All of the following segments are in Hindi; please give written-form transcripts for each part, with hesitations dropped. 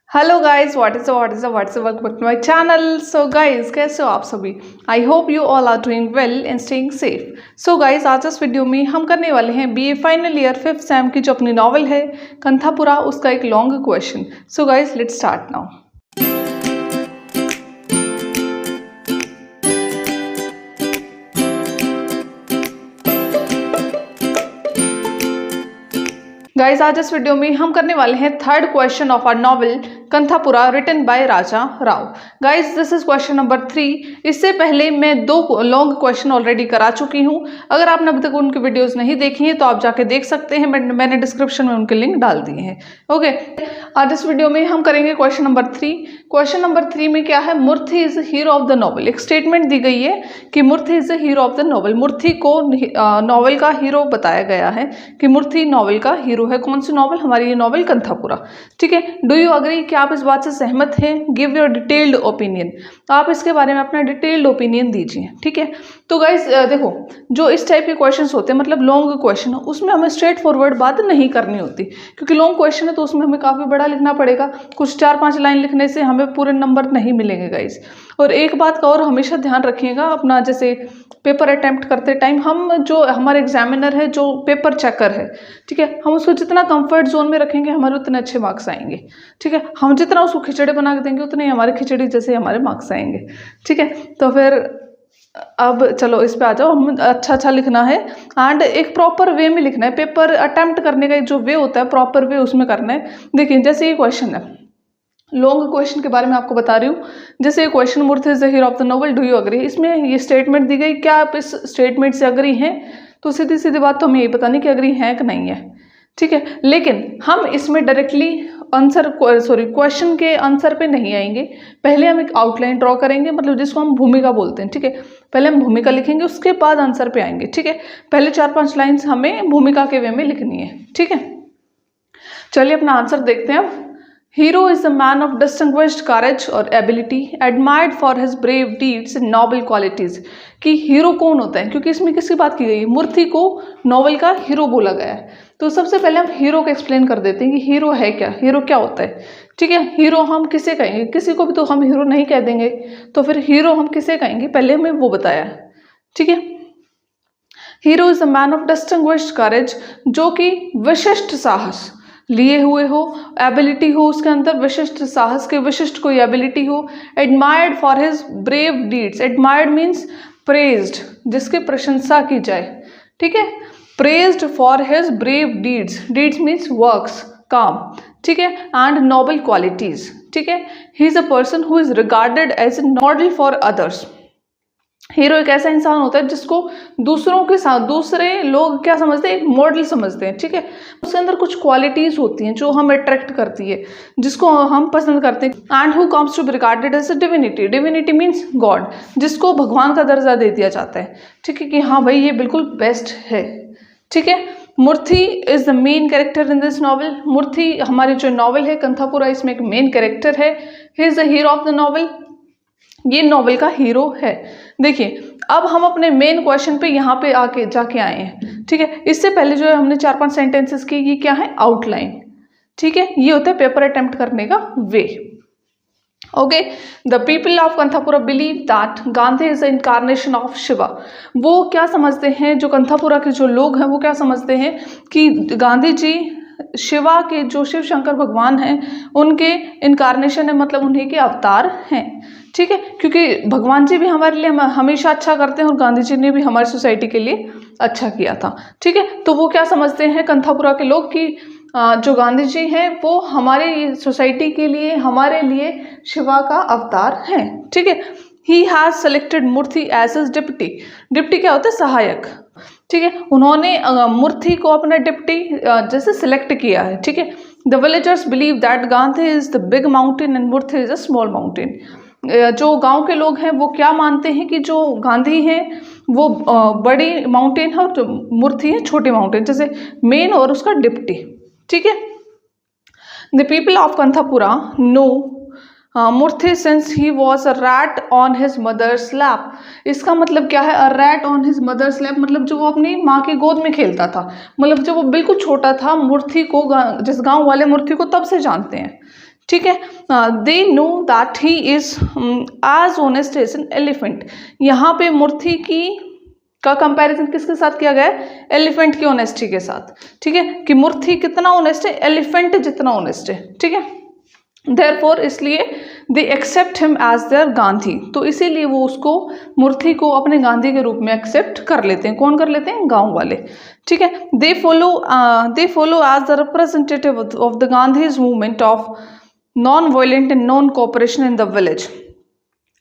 Hello guys, what's up welcome back to my channel. So guys, कैसे हो आप सभी? I hope you all are doing well and staying safe. So guys, आज इस वीडियो में हम करने वाले हैं BA final year 5th same की जो अपनी नॉवल है कंथापुरा, उसका एक long question. So guys, let's start now. Guys, आज इस वीडियो में हम करने वाले हैं third question of our novel Kanthapura written by Raja Rao. Guys, this is question number 3। इससे पहले मैं 2 लॉन्ग क्वेश्चन ऑलरेडी करा चुकी हूं। अगर आपने अभी तक उनकी वीडियोस नहीं देखी हैं तो आप जाके देख सकते हैं, मैंने डिस्क्रिप्शन में उनके लिंक डाल दिए हैं। ओके, आज इस वीडियो में हम करेंगे क्वेश्चन नंबर 3। क्वेश्चन नंबर 3 में क्या है? Moorthy is hero of the novel. एक स्टेटमेंट दी गई है कि Moorthy is the hero of the novel. Moorthy को नॉवल का हीरो बताया गया है कि मूर्ति नॉवल का हीरो है। कौन सी नॉवल? हमारी ये नॉवल कंथापुरा। ठीक है, डू यू अग्री? क्या आप इस बात से सहमत हैं? Give your detailed opinion. आप इसके बारे में अपना डिटेल्ड ओपिनियन दीजिए। ठीक है, तो गाइस देखो, जो इस टाइप के क्वेश्चंस होते हैं, मतलब लॉन्ग क्वेश्चन, उसमें हमें स्ट्रेट फॉरवर्ड बात नहीं करनी होती, क्योंकि लॉन्ग क्वेश्चन है तो उसमें हमें काफ़ी बड़ा लिखना पड़ेगा। कुछ 4-5 लाइन लिखने से हमें पूरे नंबर नहीं मिलेंगे गाइस। और एक बात का और हमेशा ध्यान रखिएगा, अपना जैसे पेपर अटेम्प्ट करते टाइम हम, जो हमारे एग्जामिनर है, जो पेपर चेकर है, ठीक है, हम उसको जितना कंफर्ट जोन में रखेंगे हमारे उतने अच्छे मार्क्स आएंगे। ठीक है, हम जितना उसको खिचड़ी बना के देंगे उतने ही हमारे खिचड़ी जैसे हमारे मार्क्स आएंगे। ठीक है, तो फिर अब चलो इस पे आ जाओ। हम अच्छा लिखना है एंड एक प्रॉपर वे में लिखना है। पेपर अटेम्प्ट करने का जो वे होता है, प्रॉपर वे उसमें करना है। देखिए, जैसे ये क्वेश्चन है, लॉन्ग क्वेश्चन के बारे में आपको बता रही हूँ। जैसे ये question, Murthy is the hero of the novel, do you agree? इसमें ये स्टेटमेंट दी गई, क्या आप इस स्टेटमेंट से अग्री हैं? तो सीधी सीधी बात तो हमें ये बतानी कि अग्री है कि नहीं है। ठीक है, लेकिन हम इसमें डायरेक्टली क्वेश्चन के आंसर पे नहीं आएंगे। पहले हम एक आउटलाइन ड्रॉ करेंगे, मतलब जिसको हम भूमिका बोलते हैं। ठीक है, पहले हम भूमिका लिखेंगे, उसके बाद आंसर पे आएंगे। ठीक है, पहले 4-5 लाइन्स हमें भूमिका के वे में लिखनी है। ठीक है, चलिए अपना आंसर देखते हैं अब। Hero is a man of distinguished courage or ability, admired for his brave deeds and noble qualities। कि हीरो कौन होता है, क्योंकि इसमें किसकी बात की गई है? मूर्ति को नॉवल का हीरो बोला गया है। तो सबसे पहले हम हीरो को एक्सप्लेन कर देते हैं कि हीरो है क्या, हीरो क्या होता है। ठीक है, हीरो हम किसे कहेंगे? किसी को भी तो हम हीरो नहीं कह देंगे, तो फिर हीरो हम किसे कहेंगे? पहले हमें वो बताया है। ठीक है, hero is a man of distinguished courage, जो कि विशिष्ट साहस लिए हुए हो, एबिलिटी हो उसके अंदर, विशिष्ट साहस के विशिष्ट कोई एबिलिटी हो। Admired for his brave deeds. Admired means praised, जिसकी प्रशंसा की जाए। ठीक है, praised for his brave deeds. Deeds means works, काम। ठीक है, एंड नोबल क्वालिटीज। ठीक है, he is a person who is regarded as a model for others. Hero एक ऐसा इंसान होता है जिसको दूसरों के साथ दूसरे लोग क्या समझते हैं? एक मॉडल समझते हैं। ठीक है, उसके अंदर कुछ क्वालिटीज होती हैं जो हम अट्रैक्ट करती है, जिसको हम पसंद करते हैं। And who comes to be regarded as a divinity. Divinity means God, जिसको भगवान का दर्जा दे दिया जाता है। ठीक है, कि हाँ भाई ये बिल्कुल बेस्ट है। ठीक है, Moorthy is the main character in this novel. Moorthy हमारी जो नॉवल है कंथापुरा, इसमें एक मेन कैरेक्टर है। He is the hero of the novel, ये नॉवल का हीरो है। देखिए, अब हम अपने मेन क्वेश्चन पे यहाँ पे आके जाके आए हैं। ठीक है, इससे पहले जो है हमने 4-5 सेंटेंसेस की, ये क्या है? आउटलाइन। ठीक है, ये होता है पेपर अटेम्प्ट करने का way. Okay, the people of Kanthapura believe that Gandhi is the incarnation of Shiva. वो क्या समझते हैं, जो कंथापुरा के जो लोग हैं वो क्या समझते हैं कि गांधी जी शिवा के, जो शिव शंकर भगवान हैं, उनके इनकारनेशन है, मतलब उन्हीं के अवतार हैं। ठीक है, क्योंकि भगवान जी भी हमारे लिए हमेशा अच्छा करते हैं और गांधी जी ने भी हमारी सोसाइटी के लिए अच्छा किया था। ठीक है, तो वो क्या समझते हैं कंथापुरा के लोग कि जो गांधी जी हैं वो हमारी सोसाइटी के लिए, हमारे लिए शिवा का अवतार हैं। ठीक है, he has selected Murthy as his deputy. Deputy क्या होता है? सहायक। ठीक है, उन्होंने मूर्ति को अपना डिप्टी जैसे सिलेक्ट किया है। ठीक है, the villagers believe that Gandhi is the big mountain and Murthy is a small mountain. जो गांव के लोग हैं वो क्या मानते हैं कि जो गांधी हैं वो बड़ी माउंटेन है और जो मूर्ति है छोटी माउंटेन, जैसे मेन और उसका डिप्टी। ठीक है, the people of Kanthapura know Moorthy since he was a rat on his mother's lap. इसका मतलब क्या है? A rat on his mother's lap, मतलब जो वो अपनी माँ की गोद में खेलता था, मतलब जब वो बिल्कुल छोटा था। मूर्ति को, जिस गांव वाले मूर्ति को तब से जानते हैं। ठीक है। They know that he is as honest as an elephant. यहाँ पे मूर्ति की का कंपैरिजन किसके साथ किया गया है? एलिफेंट की ऑनेस्टी के साथ। ठीक है, कि मूर्ति कितना ऑनेस्ट है, एलिफेंट जितना ऑनेस्ट है। ठीक है, देयरफॉर इसलिए they accept him as their Gandhi, तो इसीलिए वो उसको, मूर्ति को अपने गांधी के रूप में एक्सेप्ट कर लेते हैं। कौन कर लेते हैं? गांव वाले। ठीक है, they follow as the representative of the Gandhi's movement of non violent and non cooperation in the village.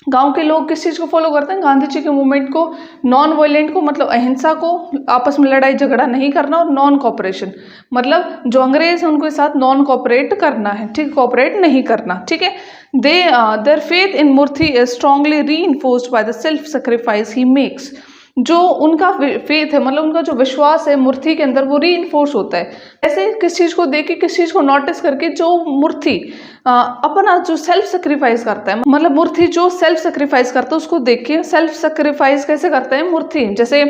गांव के लोग किस चीज़ को फॉलो करते हैं? गांधी जी के मूवमेंट को, नॉन वायलेंट को मतलब अहिंसा को, आपस में लड़ाई झगड़ा नहीं करना, और नॉन कोऑपरेशन मतलब जो अंग्रेज हैं उनके साथ नॉन कोऑपरेट करना है। ठीक, कोऑपरेट नहीं करना। ठीक है, their faith in Murthy is strongly reinforced by the self sacrifice he makes. जो उनका फेथ है, मतलब उनका जो विश्वास है मूर्ति के अंदर, वो रीइंफोर्स होता है। ऐसे किस चीज़ को देख के, किस चीज़ को नोटिस करके? जो मूर्ति अपना जो सेल्फ सेक्रीफाइस करता है, मतलब मूर्ति जो सेल्फ सेक्रीफाइस करता है उसको देख के। सेल्फ सेक्रीफाइस कैसे करता है मूर्ति? जैसे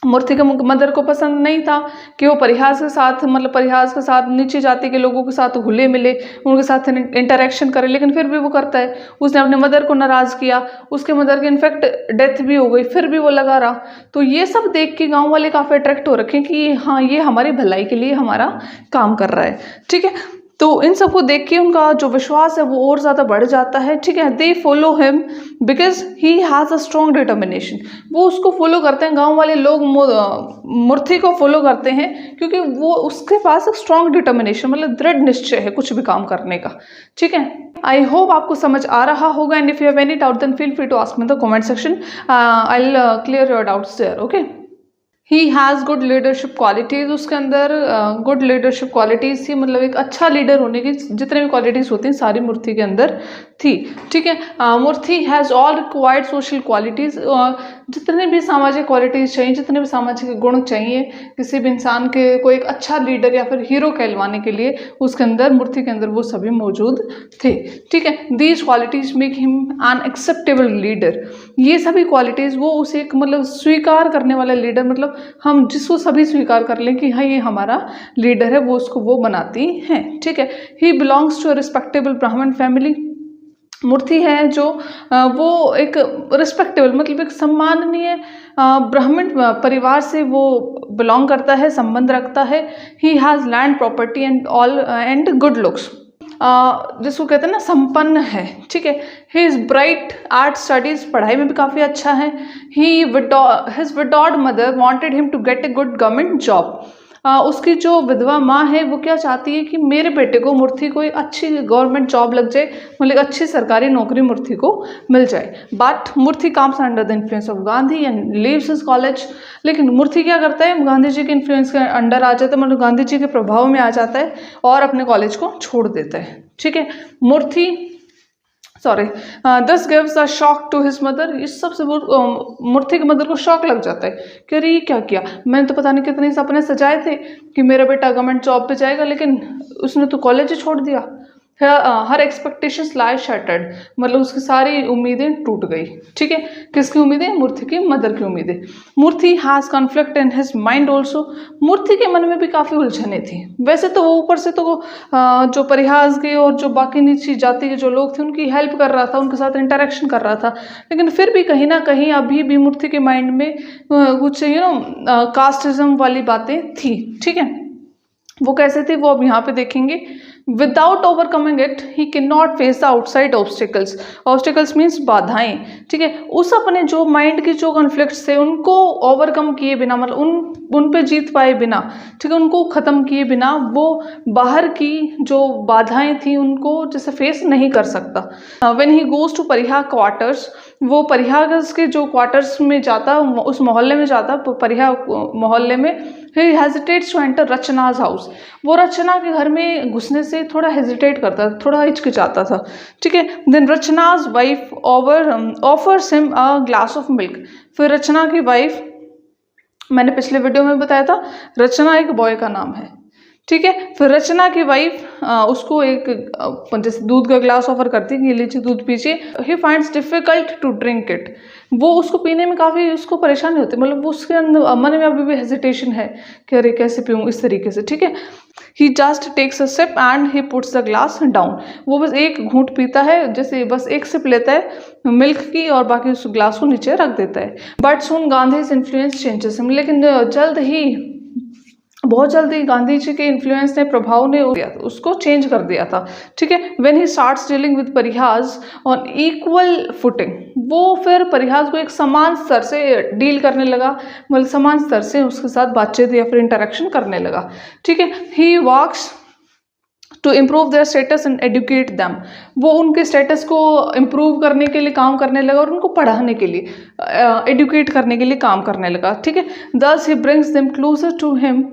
मूर्ति के मदर को पसंद नहीं था कि वो परिहास के साथ, मतलब परिहास के साथ नीची जाति के लोगों के साथ घुले मिले, उनके साथ इंटरेक्शन करे, लेकिन फिर भी वो करता है। उसने अपने मदर को नाराज़ किया, उसके मदर की इनफैक्ट डेथ भी हो गई, फिर भी वो लगा रहा। तो ये सब देख के गांव वाले काफ़ी अट्रैक्ट हो रखे कि हाँ, ये हमारी भलाई के लिए हमारा काम कर रहा है। ठीक है, तो इन सबको देख के उनका जो विश्वास है वो और ज़्यादा बढ़ जाता है। ठीक है, they follow him because he has a strong determination. वो उसको फॉलो करते हैं, गांव वाले लोग मूर्ति को फॉलो करते हैं क्योंकि वो उसके पास एक स्ट्रॉन्ग डिटर्मिनेशन, मतलब दृढ़ निश्चय है कुछ भी काम करने का। ठीक है, आई होप आपको समझ आ रहा होगा। And if you have any doubt then feel free to ask me the comment section, I will clear your doubts there. Okay, he has good leadership qualities. उसके अंदर गुड लीडरशिप क्वालिटीज़ थी, मतलब एक अच्छा लीडर होने की जितने भी क्वालिटीज़ होती हैं सारी मूर्ति के अंदर थी। ठीक है, Moorthy has all required social qualities. जितने भी सामाजिक क्वालिटीज़ चाहिए, जितने भी सामाजिक गुण चाहिए किसी भी इंसान के को एक अच्छा लीडर या फिर हीरो कहलवाने के लिए, उसके अंदर, मूर्ति के अंदर वो सभी मौजूद थे। ठीक है, these qualities make him an acceptable leader. ये सभी क्वालिटीज़ वो उसे एक मतलब स्वीकार करने वाला लीडर, मतलब हम जिसको सभी स्वीकार कर लें कि हाँ ये हमारा लीडर है, वो उसको वो बनाती हैं। ठीक है, he belongs to a respectable Brahmin family. Murthy है जो वो एक रिस्पेक्टेबल, मतलब एक सम्माननीय ब्राह्मण परिवार से वो बिलोंग करता है, संबंध रखता है। He has land property and all and good looks, जिसको कहते हैं ना संपन्न है। ठीक है, he is bright art studies, पढ़ाई में भी काफ़ी अच्छा है। His widowed mother wanted him to get a good government job. उसकी जो विधवा माँ है वो क्या चाहती है कि मेरे बेटे को, मूर्ति को एक अच्छी गवर्नमेंट जॉब लग जाए, मतलब अच्छी सरकारी नौकरी मूर्ति को मिल जाए। But Murthy comes under the influence of Gandhi and leaves his college. लेकिन मूर्ति क्या करता है? गांधी जी के इन्फ्लुएंस के अंडर आ जाता है, मतलब गांधी जी के प्रभाव में आ जाता है और अपने कॉलेज को छोड़ देता है। ठीक है, this gives a shock to his mother. इस सबसे मूर्ति की मदर को शॉक लग जाता है कि अरे ये क्या किया, मैंने तो पता नहीं कितने सपने सजाए थे कि मेरा बेटा गवर्नमेंट जॉब पे जाएगा, लेकिन उसने तो कॉलेज ही छोड़ दिया। हर एक्सपेक्टेशंस लाई शैटर्ड, मतलब उसकी सारी उम्मीदें टूट गई। ठीक है, किसकी उम्मीदें? मूर्ति की मदर की उम्मीदें। Moorthy has conflict in his mind also. मूर्ति के मन में भी काफ़ी उलझने थी। वैसे तो वो ऊपर से तो जो परिहास के और जो बाकी नीची जाति के जो लोग थे उनकी हेल्प कर रहा था, उनके साथ इंटरेक्शन कर रहा था, लेकिन फिर भी कहीं ना कहीं अभी भी मूर्ति के माइंड में कुछ कास्टिज्म वाली बातें थी। ठीक है, वो कैसे थे वो अब यहाँ पे देखेंगे। Without overcoming it he can not face the outside obstacles. Obstacles means बाधाएं। ठीक है, उस अपने जो माइंड के जो कॉन्फ्लिक्ट्स थे उनको ओवरकम किए बिना, मतलब उन पे जीत पाए बिना, ठीक है, उनको ख़त्म किए बिना वो बाहर की जो बाधाएं थी उनको जैसे फेस नहीं कर सकता। When he goes to pariah quarters, वो परिहा के जो क्वार्टर्स में जाता, उस मोहल्ले में जाता, परिहा मोहल्ले में, ही हेजिटेट्स टू एंटर रचनाज हाउस। वो रचना के घर में घुसने से थोड़ा हेजिटेट करता था, थोड़ा हिचकिचाता था। ठीक है, then Rachanna's wife offers him a glass of milk. फिर रचना की वाइफ, मैंने पिछले वीडियो में बताया था रचना एक बॉय का नाम है। ठीक है, फिर रचना की वाइफ उसको एक जैसे दूध का ग्लास ऑफर करती है कि लीजिए दूध पीजिए। He finds difficult to drink it. वो उसको पीने में काफ़ी उसको परेशानी होती है, मतलब उसके अंदर मन में अभी भी हेजिटेशन है कि अरे कैसे पीऊँ इस तरीके से। ठीक है, he just takes a sip and he puts the glass down. वो बस एक घूंट पीता है, जैसे बस एक सिप लेता है मिल्क की और बाकी उस ग्लास को नीचे रख देता है। But soon Gandhi's influence changes him, लेकिन बहुत जल्दी गांधी जी के इन्फ्लुएंस ने, प्रभाव ने उसको चेंज कर दिया था। ठीक है, when he starts dealing with pariahs on equal footing, वो फिर परिहास को एक समान स्तर से डील करने लगा, मतलब समान स्तर से उसके साथ बातचीत या फिर इंटरेक्शन करने लगा। ठीक है, he works to improve their status and educate them, वो उनके स्टेटस को इम्प्रूव करने के लिए काम करने लगा और उनको पढ़ाने के लिए, एडुकेट करने के लिए काम करने लगा। ठीक है, thus he brings them closer to him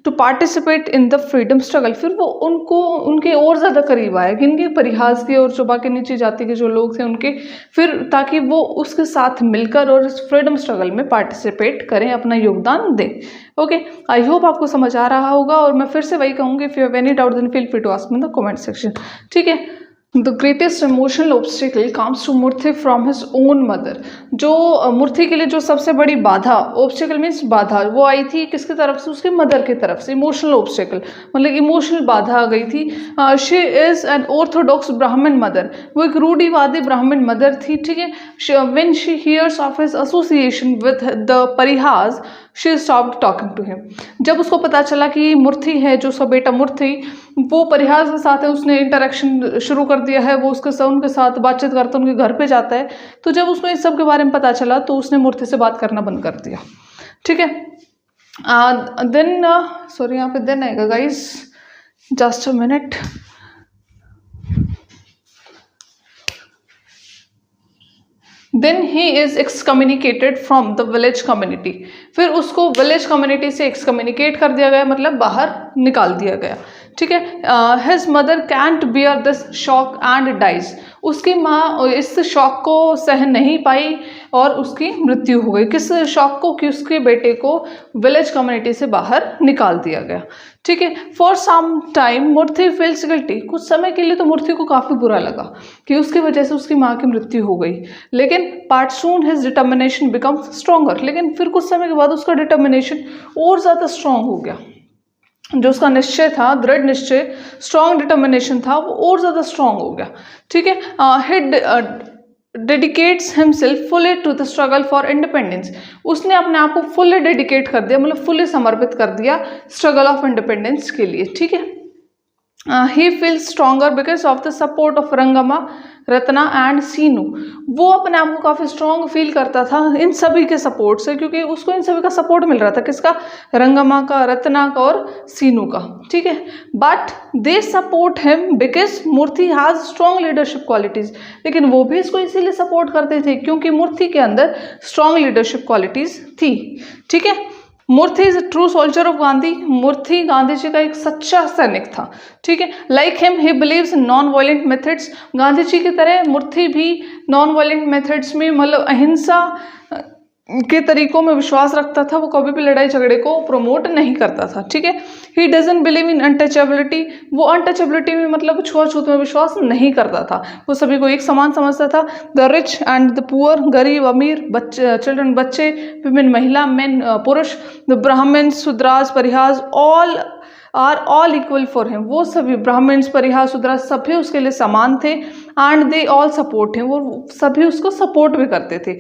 to participate in the freedom struggle, फिर वो उनको उनके और ज़्यादा करीब आए, इनके परिहास के और जो बाकी नीचे जाति के जो लोग थे उनके, फिर ताकि वो उसके साथ मिलकर और इस फ्रीडम स्ट्रगल में पार्टिसिपेट करें, अपना योगदान दें। ओके, आई होप आपको समझ आ रहा होगा, और मैं फिर से वही कहूँगी, if you have any doubt then feel free to ask me in the comment section. ठीक है, the greatest emotional obstacle comes to Murthy from his own mother, जो मूर्ति के लिए जो सबसे बड़ी बाधा, ऑब्स्टिकल मीन्स बाधा, वो आई थी किसकी तरफ से, उसके मदर की तरफ से। इमोशनल ऑब्स्टिकल मतलब इमोशनल बाधा आ गई थी। She is an orthodox Brahmin mother, वो एक रूढ़िवादी ब्राह्मण मदर थी। ठीक है, when she hears of his association with the pariahs she stopped talking to him, जब उसको पता चला कि मूर्ति है, जो उसका बेटा मूर्ति, वो परिहास के साथ है, उसने इंटरेक्शन शुरू कर दिया है, वो उनके साथ बातचीत करता है, उनके घर पे जाता है, तो जब उसको इस सब के बारे में पता चला तो उसने मूर्ति से बात करना बंद कर दिया। ठीक है, देन सॉरी यहाँ पे देन आएगा guys, just a minute. Then he is excommunicated from the village community, फिर उसको विलेज कम्युनिटी से एक्सकम्युनिकेट कर दिया गया, मतलब बाहर निकाल दिया गया। ठीक है, his mother can't bear this shock and dies, उसकी माँ इस शॉक को सह नहीं पाई और उसकी मृत्यु हो गई। किस शॉक को, कि उसके बेटे को विलेज कम्युनिटी से बाहर निकाल दिया गया। ठीक है, for some time Murthy feels guilty, कुछ समय के लिए तो मूर्ति को काफ़ी बुरा लगा कि उसकी वजह से उसकी माँ की मृत्यु हो गई, लेकिन but soon his determination becomes stronger, लेकिन फिर कुछ समय के बाद उसका डिटर्मिनेशन और ज़्यादा स्ट्रॉन्ग हो गया, जो उसका निश्चय था, दृढ़ निश्चय, स्ट्रॉन्ग डिटर्मिनेशन था, वो और ज़्यादा स्ट्रॉन्ग हो गया। ठीक है, he dedicates himself fully to the struggle for independence, उसने अपने आप को फुली डेडिकेट कर दिया, मतलब फुली समर्पित कर दिया स्ट्रगल ऑफ इंडिपेंडेंस के लिए। ठीक है, he feels stronger because of the support of Rangamma, Ratna and Seenu, वो अपने आप को काफ़ी स्ट्रॉन्ग फील करता था इन सभी के सपोर्ट से, क्योंकि उसको इन सभी का सपोर्ट मिल रहा था, किसका, रंगम्मा का, रत्ना का और सीनू का। ठीक है, but they support him because Murthy has strong leadership qualities, लेकिन वो भी इसको इसीलिए सपोर्ट करते थे क्योंकि मूर्ति के अंदर स्ट्रॉन्ग लीडरशिप क्वालिटीज़ थी। ठीक है, Moorthy is a true soldier of Gandhi, Moorthy Gandhi ji का एक सच्चा सैनिक था। ठीक है, like him he believes in non violent methods, Gandhi ji की तरह मूर्ति भी नॉन वायलेंट मेथड्स में, मतलब अहिंसा के तरीकों में विश्वास रखता था, वो कभी भी लड़ाई झगड़े को प्रमोट नहीं करता था। ठीक है, he doesn't believe in untouchability, वो अनटचेबिलिटी में मतलब छुआछूत में विश्वास नहीं करता था, वो सभी को एक समान समझता था। The rich and the poor, गरीब अमीर, बच्चे चिल्ड्रन बच्चे, विमेन महिला, मेन पुरुष, the Brahmins Shudras pariahs, all are all equal for him, वो सभी ब्राह्मण्स परिहास शूद्रास सभी उसके लिए समान थे। And they all support him, वो सभी उसको सपोर्ट भी करते थे।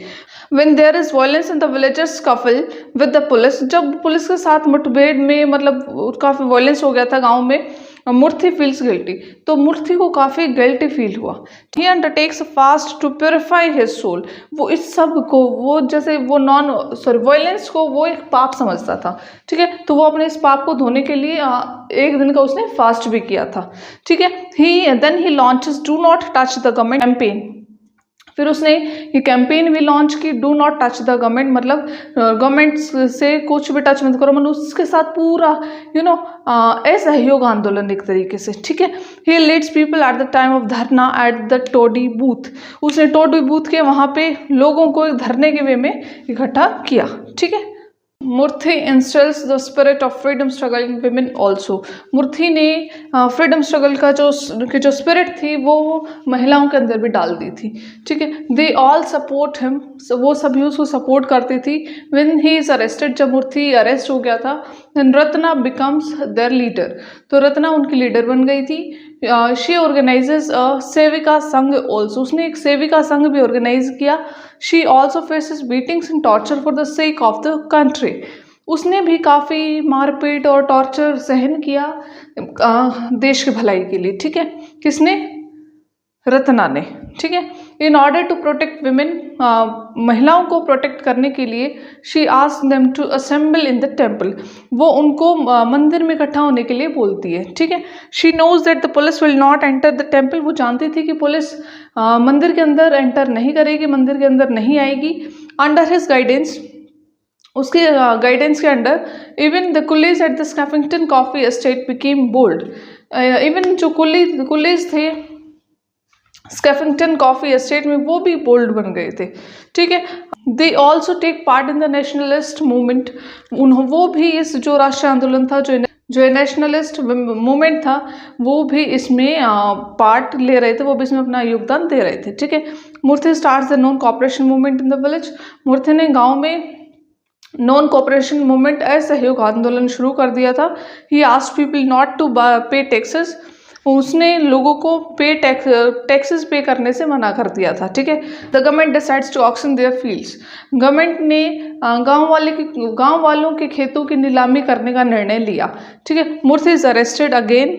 When there is violence in the villagers scuffle with the police, जब पुलिस के साथ मुठभेड़ में मतलब काफ़ी वायलेंस हो गया था गांव में, मूर्ति फील्स गिल्टी, तो मूर्ति को काफ़ी गिल्टी फील हुआ। He undertakes fast to purify his soul, वो इस सब को, वो जैसे वो वायलेंस को वो एक पाप समझता था। ठीक है, तो वो अपने इस पाप को धोने के लिए एक दिन का उसने फास्ट भी किया था। ठीक है, then he launches do not touch the government campaign, फिर उसने ये कैंपेन भी लॉन्च की, do not touch the government, मतलब गवर्नमेंट से कुछ भी टच मत करो, मतलब उसके साथ पूरा असहयोग आंदोलन एक तरीके से। ठीक है, he leads people at the time of dharna at the toddy booth, उसने टोडी बूथ के वहाँ पे लोगों को धरने के वे में इकट्ठा किया। ठीक है, Moorthy instils the spirit of freedom struggle in women also. Moorthy ने फ्रीडम स्ट्रगल का जो स्पिरिट थी वो महिलाओं के अंदर भी डाल दी थी। ठीक है, दे ऑल सपोर्ट हिम, वो सभी उसको सपोर्ट करती थी। व्हेन ही इज अरेस्टेड, जब मूर्थी अरेस्ट हो गया था, then Ratna becomes their leader, तो रत्ना उनकी लीडर बन गई थी। शी ऑर्गेनाइजेज अ सेविका संघ ऑल्सो, उसने एक सेविका संघ भी ऑर्गेनाइज किया। She also faces beatings and torture for the sake of the country, उसने भी काफ़ी मारपीट और टॉर्चर सहन किया देश की भलाई के लिए। ठीक है, किसने? रत्ना ने। ठीक है, in order to protect women, महिलाओं को प्रोटेक्ट करने के लिए, she asked them to assemble in the temple, वो उनको मंदिर में इकट्ठा होने के लिए बोलती है। ठीक है, she knows that the police will not enter the temple, वो जानती थी कि पुलिस मंदिर के अंदर एंटर नहीं करेगी, मंदिर के अंदर नहीं आएगी। अंडर हिज गाइडेंस, उसके गाइडेंस के under, even the coolies at the Skeffington coffee estate became bold, even जो कुलीज थे स्कैफिंगटन कॉफी एस्टेट में, वो भी बोल्ड बन गए थे। ठीक है, they also take part in the nationalist movement, वो भी इस जो राष्ट्रीय आंदोलन था, जो नेशनलिस्ट मूवमेंट था, वो भी इसमें पार्ट ले रहे थे, वो भी इसमें अपना योगदान दे रहे थे। ठीक है, Murthy starts the non cooperation movement in the village, Murthy ने गांव में नॉन कॉपरेशन मूवमेंट, असहयोग आंदोलन शुरू कर दिया था। He asked people not to pay taxes, उसने लोगों को टैक्सेस पे करने से मना कर दिया था। ठीक है, the government decides to auction their fields, government ने गांव वालों के खेतों की नीलामी करने का निर्णय लिया। ठीक है, Murthy is arrested again,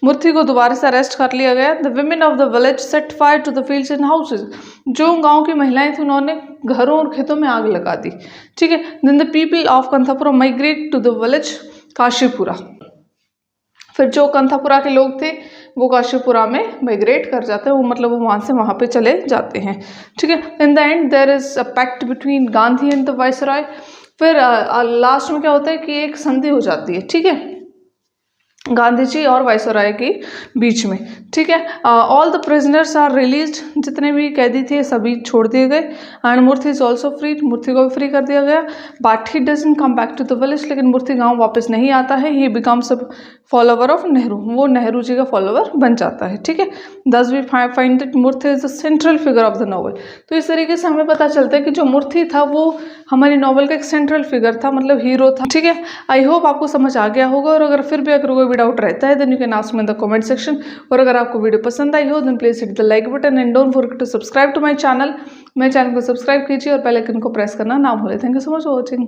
Murthy को दोबारा से अरेस्ट कर लिया गया। The women of the village set fire to the fields and houses, जो गाँव की महिलाएं थी उन्होंने घरों और खेतों में आग लगा दी। ठीक है, then the people of Kanthapura migrate to the village Kashipura, फिर जो कंथापुरा के लोग थे वो काशीपुरा में माइग्रेट कर जाते हैं, वो मतलब वो वहाँ से वहाँ पे चले जाते हैं। ठीक है, in the end there is a pact between Gandhi and the viceroy, फिर लास्ट में क्या होता है कि एक संधि हो जाती है। ठीक है, गांधी जी और वायसरॉय के बीच में। ठीक है, all the prisoners are released, जितने भी कैदी थे सभी छोड़ दिए गए। And Murthy is also freed, Murthy को भी फ्री कर दिया गया। But he doesn't come back to the village, लेकिन मूर्थी गांव वापस नहीं आता है। He becomes a follower of Nehru, वो नेहरू जी का फॉलोवर बन जाता है। ठीक है, thus we find that Murthy is the central figure of the novel. तो इस तरीके से हमें पता चलता है कि जो मूर्थी था वो हमारी नॉवल का एक सेंट्रल फिगर था, मतलब हीरो था। ठीक है, आई होप आपको समझ आ गया होगा, और अगर फिर भी अगर कोई डाउट रहता है then you can ask me in the comment section. और अगर आपको वीडियो पसंद आई हो then please hit the like button and don't forget to subscribe to my channel. मेरे चैनल को सब्सक्राइब कीजिए और बेल आइकन को प्रेस करना ना भूलें। Thank you so much for watching.